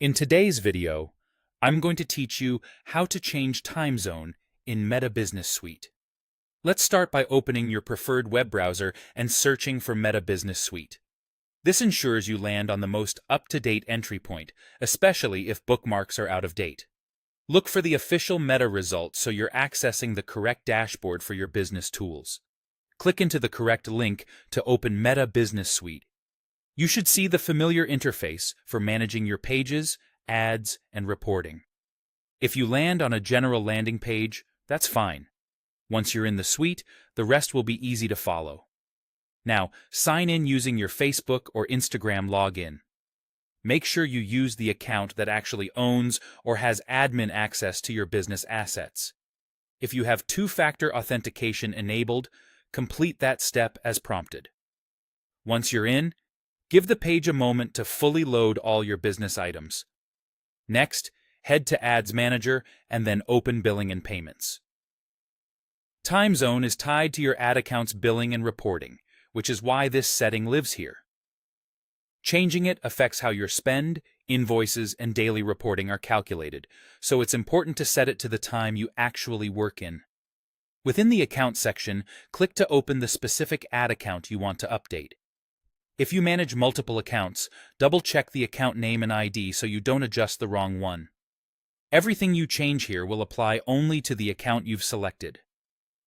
In today's video, I'm going to teach you how to change time zone in Meta Business Suite. Let's start by opening your preferred web browser and searching for Meta Business Suite. This ensures you land on the most up-to-date entry point, especially if bookmarks are out of date. Look for the official Meta results so you're accessing the correct dashboard for your business tools. Click into the correct link to open Meta Business Suite. You should see the familiar interface for managing your pages, ads, and reporting. If you land on a general landing page, that's fine. Once you're in the suite, the rest will be easy to follow. Now, sign in using your Facebook or Instagram login. Make sure you use the account that actually owns or has admin access to your business assets. If you have two-factor authentication enabled, complete that step as prompted. Once you're in, give the page a moment to fully load all your business items. Next, head to Ads Manager and then open Billing and Payments. Timezone is tied to your ad account's billing and reporting, which is why this setting lives here. Changing it affects how your spend, invoices, and daily reporting are calculated, so it's important to set it to the time you actually work in. Within the Account section, click to open the specific ad account you want to update. If you manage multiple accounts, double-check the account name and ID so you don't adjust the wrong one. Everything you change here will apply only to the account you've selected.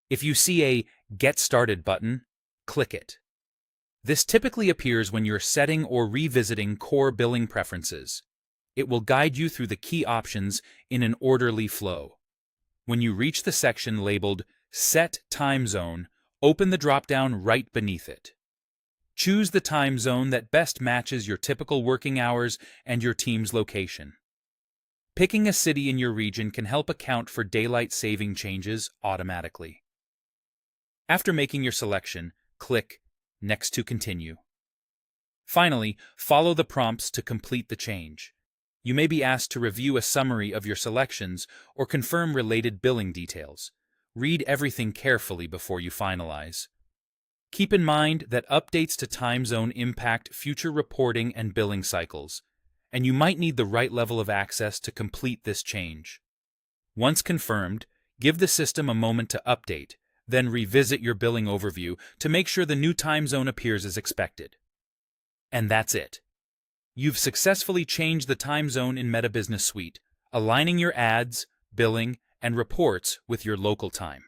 If you see a Get Started button, click it. This typically appears when you're setting or revisiting core billing preferences. It will guide you through the key options in an orderly flow. When you reach the section labeled Set Time Zone, open the drop-down right beneath it. Choose the time zone that best matches your typical working hours and your team's location. Picking a city in your region can help account for daylight saving changes automatically. After making your selection, click Next to continue. Finally, follow the prompts to complete the change. You may be asked to review a summary of your selections or confirm related billing details. Read everything carefully before you finalize. Keep in mind that updates to time zone impact future reporting and billing cycles, and you might need the right level of access to complete this change. Once confirmed, give the system a moment to update, then revisit your billing overview to make sure the new time zone appears as expected. And that's it. You've successfully changed the time zone in Meta Business Suite, aligning your ads, billing, and reports with your local time.